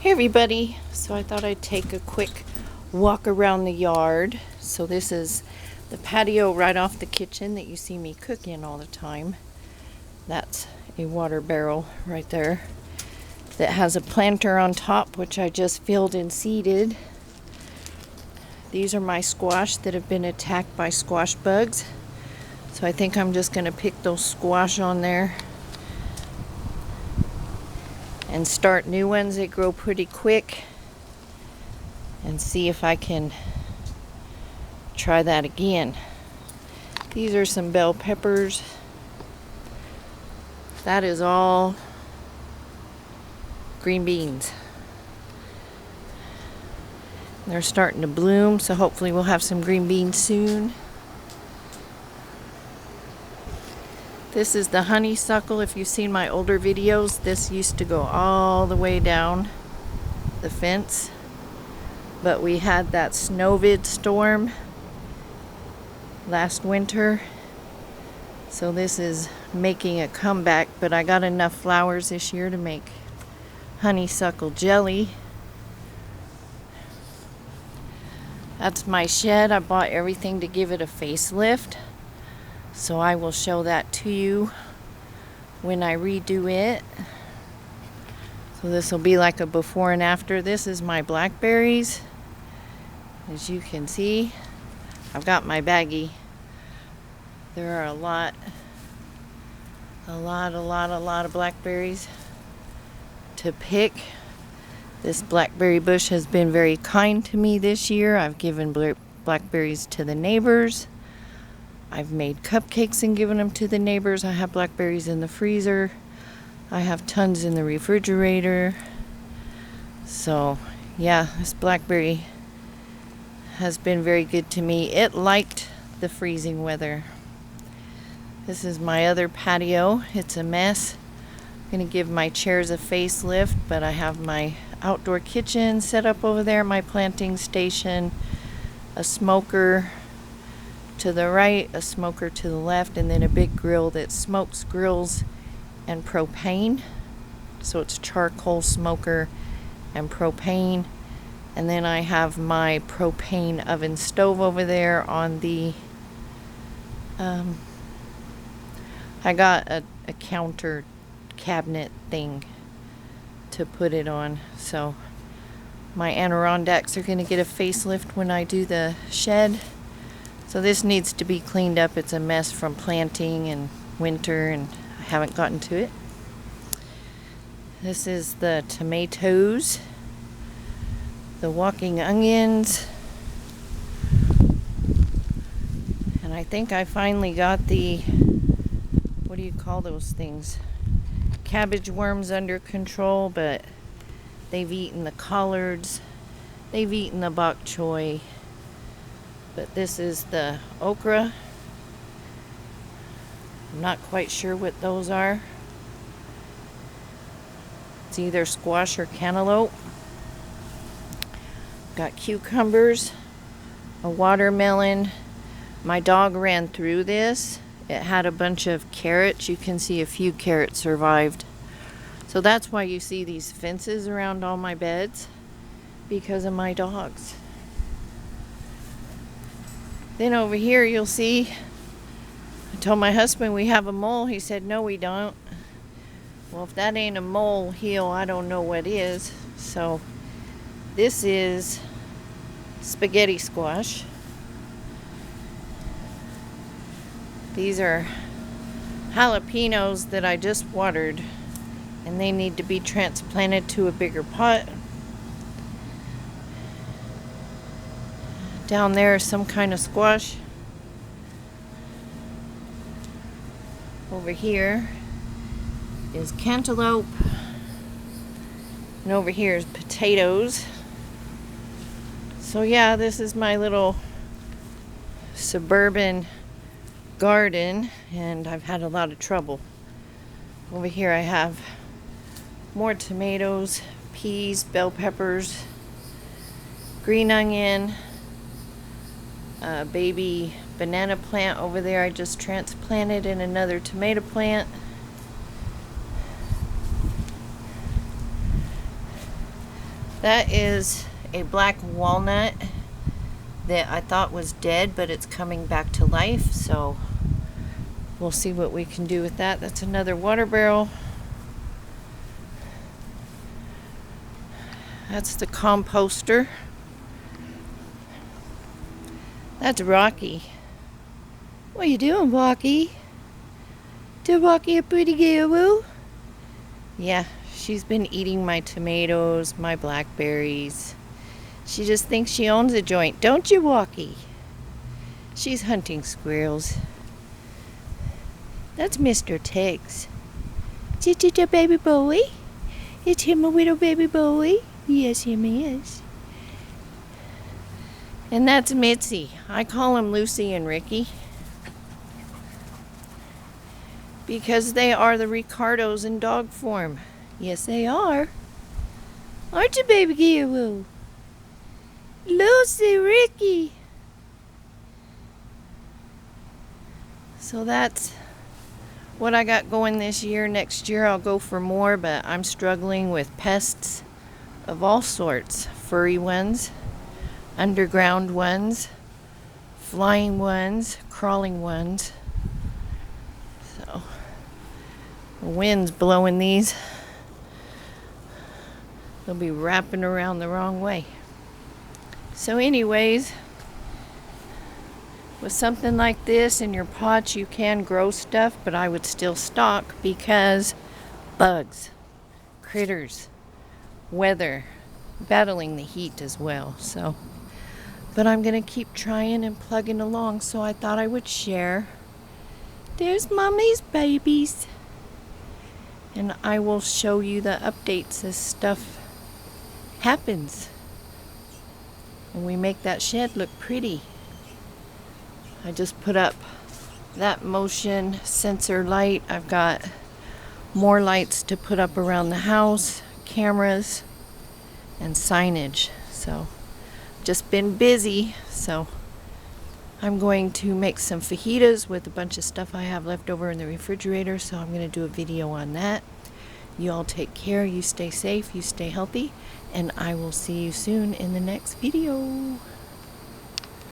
Hey everybody, so I thought I'd take a quick walk around the yard. So this is the patio right off the kitchen that you see me cook in all the time. That's a water barrel right there that has a planter on top, which I just filled and seeded. These are my squash that have been attacked by squash bugs. So I think I'm just going to pick those squash on there and start new ones. They grow pretty quick, and see if I can try that again. These are some bell peppers. That is all green beans. They're starting to bloom, so hopefully we'll have some green beans soon. This is the honeysuckle. If you've seen my older videos, this used to go all the way down the fence. But we had that snowvid storm last winter. So this is making a comeback, but I got enough flowers this year to make honeysuckle jelly. That's my shed. I bought everything to give it a facelift. So I will show that to you when I redo it. So this will be like a before and after. This is my blackberries. As you can see, I've got my baggie. There are a lot of blackberries to pick. This blackberry bush has been very kind to me this year. I've given blackberries to the neighbors. I've made cupcakes and given them to the neighbors. I have blackberries in the freezer. I have tons in the refrigerator. So, yeah, this blackberry has been very good to me. It liked the freezing weather. This is my other patio. It's a mess. I'm going to give my chairs a facelift, but I have my outdoor kitchen set up over there, my planting station, a smoker to the right, a smoker to the left, and then a big grill that smokes, grills, and propane. So it's charcoal smoker and propane. And then I have my propane oven stove over there on the I got a counter cabinet thing to put it on. So my Adirondacks are going to get a facelift when I do the shed. So this needs to be cleaned up. It's a mess from planting and winter, and I haven't gotten to it. This is the tomatoes, the walking onions, and I think I finally got the, what do you call those things? Cabbage worms under control, but they've eaten the collards, they've eaten the bok choy. But this is the okra. I'm not quite sure what those are. It's either squash or cantaloupe. Got cucumbers, a watermelon. My dog ran through this. It had a bunch of carrots. You can see a few carrots survived. So that's why you see these fences around all my beds, because of my dogs. Then over here you'll see, I told my husband we have a mole. He said, no, we don't. Well, if that ain't a molehill, I don't know what is. So this is spaghetti squash. These are jalapenos that I just watered, and they need to be transplanted to a bigger pot. Down there is some kind of squash. Over here is cantaloupe. And over here is potatoes. So yeah, this is my little suburban garden, and I've had a lot of trouble. Over here I have more tomatoes, peas, bell peppers, green onion, a baby banana plant over there I just transplanted, and another tomato plant. That is a black walnut that I thought was dead, but it's coming back to life, so we'll see what we can do with that. That's another water barrel. That's the composter. That's Rocky. What you doing, Rocky? Did Rocky a pretty girl? Yeah, she's been eating my tomatoes, my blackberries. She just thinks she owns a joint, don't you, Rocky? She's hunting squirrels. That's Mr. Tiggs. Is it a baby boy? Is him a little baby boy? Yes, him is. And that's Mitzi. I call him Lucy and Ricky because they are the Ricardos in dog form. Yes, they are. Aren't you, baby girl? Lucy, Ricky. So that's what I got going this year. Next year I'll go for more, but I'm struggling with pests of all sorts. Furry ones, underground ones, flying ones, crawling ones. So the wind's blowing these. They'll be wrapping around the wrong way. So anyways, with something like this in your pots, you can grow stuff, but I would still stock because bugs, critters, weather, battling the heat as well. So, but I'm gonna keep trying and plugging along, so I thought I would share. There's Mommy's babies. And I will show you the updates as stuff happens. And we make that shed look pretty. I just put up that motion sensor light. I've got more lights to put up around the house, cameras, and signage. So just been busy. So I'm going to make some fajitas with a bunch of stuff I have left over in the refrigerator. So I'm going to do a video on that. You all take care. You stay safe. You stay healthy. And I will see you soon in the next video.